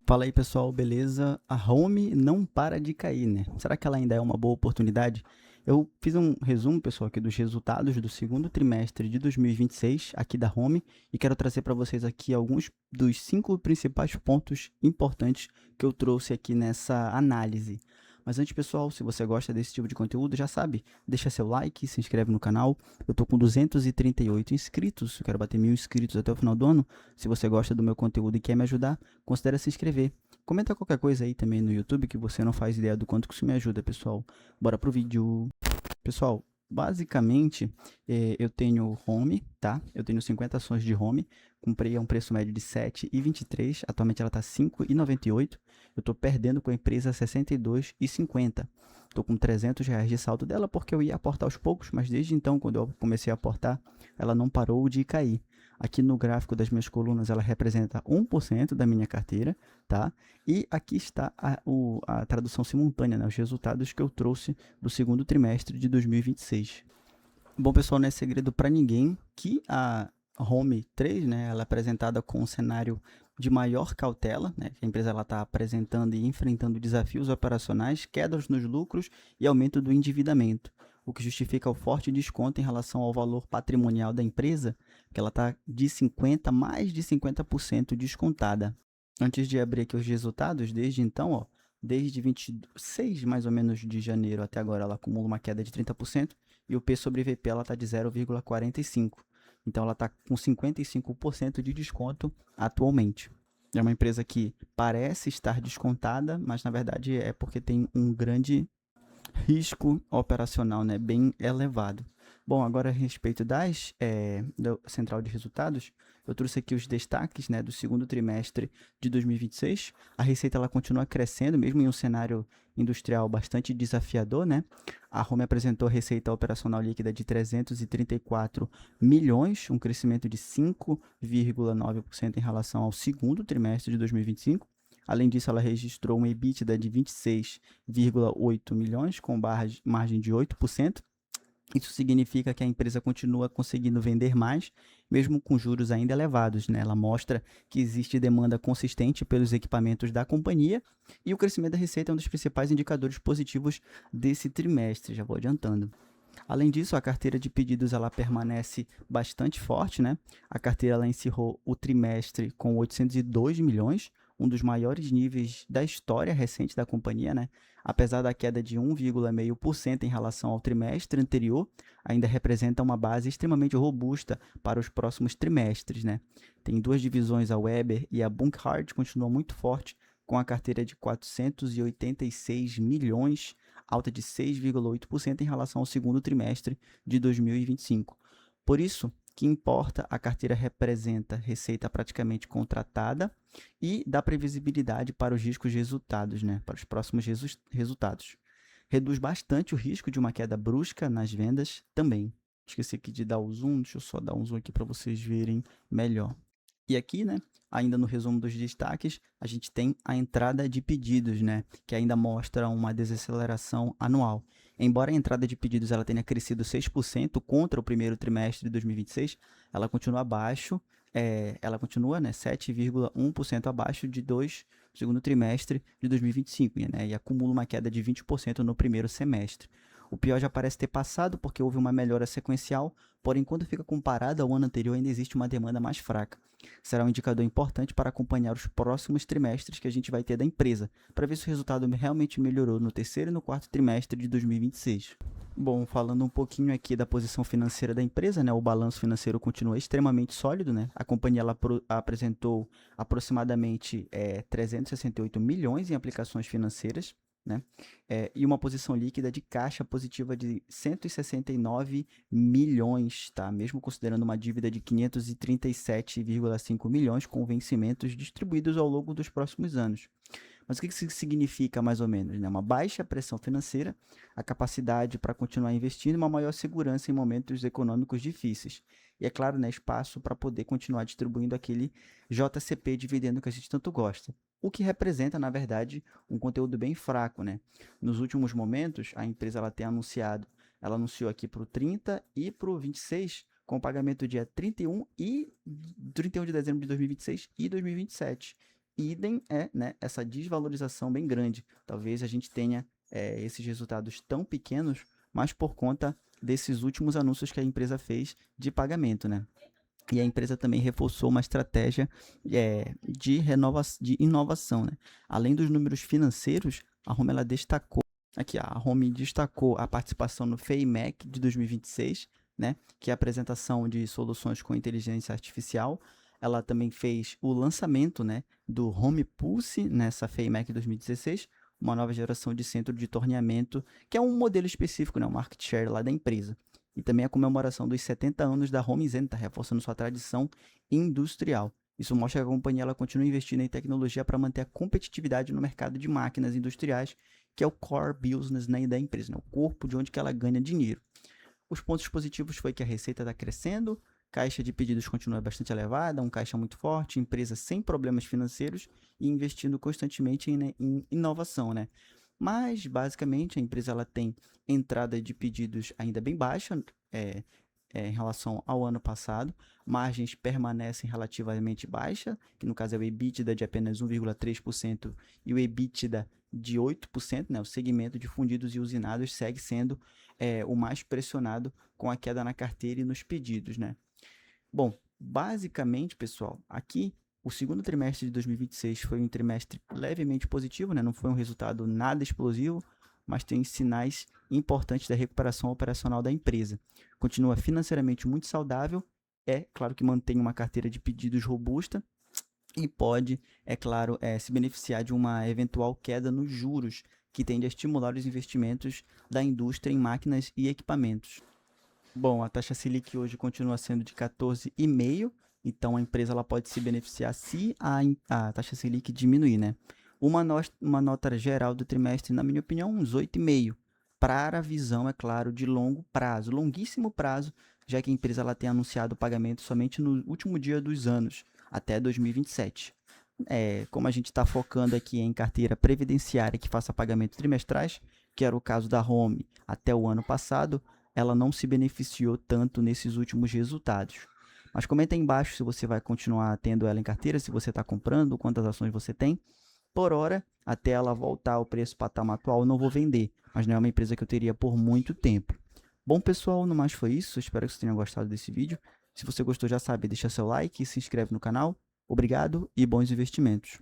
Fala aí pessoal, beleza? A Home não para de cair, né? Será que ela ainda é uma boa oportunidade? Eu fiz um resumo, pessoal, aqui dos resultados do segundo trimestre de 2026 aqui da Home e quero trazer para vocês aqui alguns dos 5 principais pontos importantes que eu trouxe aqui nessa análise. Mas antes, pessoal, se você gosta desse tipo de conteúdo, já sabe, deixa seu like, se inscreve no canal. Eu tô com 238 inscritos, eu quero bater 1.000 inscritos até o final do ano. Se você gosta do meu conteúdo e quer me ajudar, considere se inscrever. Comenta qualquer coisa aí também no YouTube que você não faz ideia do quanto que isso me ajuda, pessoal. Bora pro vídeo. Pessoal, basicamente eu tenho Home, tá? Eu tenho 50 ações de Home. Comprei a um preço médio de 7,23. Atualmente ela está 5,98. Eu estou perdendo com a empresa 62,50. Estou com R$ 300 de saldo dela porque eu ia aportar aos poucos, mas desde então, quando eu comecei a aportar, ela não parou de cair. Aqui no gráfico das minhas colunas, ela representa 1% da minha carteira, tá? E aqui está a tradução simultânea, né? Os resultados que eu trouxe do segundo trimestre de 2026. Bom, pessoal, não é segredo para ninguém que a Home 3, né, ela é apresentada com um cenário de maior cautela, né, que a empresa está apresentando e enfrentando desafios operacionais, quedas nos lucros e aumento do endividamento, o que justifica o forte desconto em relação ao valor patrimonial da empresa, que ela está de 50, mais de 50% descontada. Antes de abrir aqui os resultados, desde então, ó, desde 26 mais ou menos de janeiro até agora, ela acumula uma queda de 30%, e o P sobre VP ela está de 0,45. Então ela está com 55% de desconto atualmente. É uma empresa que parece estar descontada, mas na verdade é porque tem um grande risco operacional, né, bem elevado. Bom, agora a respeito da central de resultados, eu trouxe aqui os destaques, né, do segundo trimestre de 2026. A receita ela continua crescendo, mesmo em um cenário industrial bastante desafiador, né? A Home apresentou receita operacional líquida de 334 milhões, um crescimento de 5,9% em relação ao segundo trimestre de 2025. Além disso, ela registrou um EBITDA de 26,8 milhões, com margem de 8%. Isso significa que a empresa continua conseguindo vender mais, mesmo com juros ainda elevados, né? Ela mostra que existe demanda consistente pelos equipamentos da companhia e o crescimento da receita é um dos principais indicadores positivos desse trimestre, já vou adiantando. Além disso, a carteira de pedidos ela permanece bastante forte, né? A carteira ela encerrou o trimestre com 802 milhões, um dos maiores níveis da história recente da companhia, né? Apesar da queda de 1,5% em relação ao trimestre anterior, ainda representa uma base extremamente robusta para os próximos trimestres, né? Tem duas divisões, a Weber e a Bunkhard, continuam muito forte, com a carteira de 486 milhões, alta de 6,8% em relação ao segundo trimestre de 2025. Por isso, que importa, a carteira representa receita praticamente contratada e dá previsibilidade para os riscos de resultados, né? Para os próximos resultados. Reduz bastante o risco de uma queda brusca nas vendas também. Esqueci aqui de dar o zoom, deixa eu só dar um zoom aqui para vocês verem melhor. E aqui, né, ainda no resumo dos destaques, a gente tem a entrada de pedidos, né, que ainda mostra uma desaceleração anual. Embora a entrada de pedidos ela tenha crescido 6% contra o primeiro trimestre de 2026, ela continua abaixo, ela continua, né, 7,1% abaixo do segundo trimestre de 2025, né, e acumula uma queda de 20% no primeiro semestre. O pior já parece ter passado porque houve uma melhora sequencial, porém quando fica comparado ao ano anterior ainda existe uma demanda mais fraca. Será um indicador importante para acompanhar os próximos trimestres que a gente vai ter da empresa, para ver se o resultado realmente melhorou no terceiro e no quarto trimestre de 2026. Bom, falando um pouquinho aqui da posição financeira da empresa, né, o balanço financeiro continua extremamente sólido, né? A companhia ela apresentou aproximadamente 368 milhões em aplicações financeiras, né? E uma posição líquida de caixa positiva de 169 milhões, tá? Mesmo considerando uma dívida de 537,5 milhões com vencimentos distribuídos ao longo dos próximos anos. Mas o que isso significa mais ou menos? Né? Uma baixa pressão financeira, a capacidade para continuar investindo e uma maior segurança em momentos econômicos difíceis. E é claro, né, espaço para poder continuar distribuindo aquele JCP dividendo que a gente tanto gosta. O que representa, na verdade, um conteúdo bem fraco. Né? Nos últimos momentos, a empresa ela tem anunciado, ela anunciou aqui para o 30 e para o 26, com pagamento dia 31 de dezembro de 2026 e 2027. idem é, né, essa desvalorização bem grande. Talvez a gente tenha esses resultados tão pequenos, mas por conta desses últimos anúncios que a empresa fez de pagamento, né? E a empresa também reforçou uma estratégia de inovação, né? Além dos números financeiros, a Home ela destacou aqui, a Home destacou a participação no FEIMEC de 2026, né? Que é a apresentação de soluções com inteligência artificial. Ela também fez o lançamento, né, do Home Pulse nessa FEIMEC 2016, uma nova geração de centro de torneamento, que é um modelo específico, né, um market share lá da empresa. E também a comemoração dos 70 anos da Home Zen, reforçando sua tradição industrial. Isso mostra que a companhia ela continua investindo em tecnologia para manter a competitividade no mercado de máquinas industriais, que é o core business, né, da empresa, né, o corpo de onde que ela ganha dinheiro. Os pontos positivos foi que a receita está crescendo, caixa de pedidos continua bastante elevada, um caixa muito forte, empresa sem problemas financeiros e investindo constantemente em inovação, né? Mas, basicamente, a empresa ela tem entrada de pedidos ainda bem baixa em relação ao ano passado, margens permanecem relativamente baixas, que no caso é o EBITDA de apenas 1,3% e o EBITDA de 8%, né? O segmento de fundidos e usinados segue sendo o mais pressionado com a queda na carteira e nos pedidos, né? Bom, basicamente, pessoal, aqui o segundo trimestre de 2026 foi um trimestre levemente positivo, né? Não foi um resultado nada explosivo, mas tem sinais importantes da recuperação operacional da empresa. Continua financeiramente muito saudável, é claro que mantém uma carteira de pedidos robusta e pode, é claro, se beneficiar de uma eventual queda nos juros, que tende a estimular os investimentos da indústria em máquinas e equipamentos. Bom, a taxa Selic hoje continua sendo de 14,5%, então a empresa ela pode se beneficiar se a taxa Selic diminuir, né? Uma nota geral do trimestre, na minha opinião, uns 8,5%, para a visão, é claro, de longo prazo, longuíssimo prazo, já que a empresa ela tem anunciado o pagamento somente no último dia dos anos, até 2027. Como a gente está focando aqui em carteira previdenciária que faça pagamento trimestrais, que era o caso da Home até o ano passado, ela não se beneficiou tanto nesses últimos resultados. Mas comenta aí embaixo se você vai continuar tendo ela em carteira, se você está comprando, quantas ações você tem. Por hora, até ela voltar ao preço patamar atual, eu não vou vender, mas não é uma empresa que eu teria por muito tempo. Bom, pessoal, no mais foi isso. Espero que vocês tenham gostado desse vídeo. Se você gostou, já sabe, deixa seu like e se inscreve no canal. Obrigado e bons investimentos.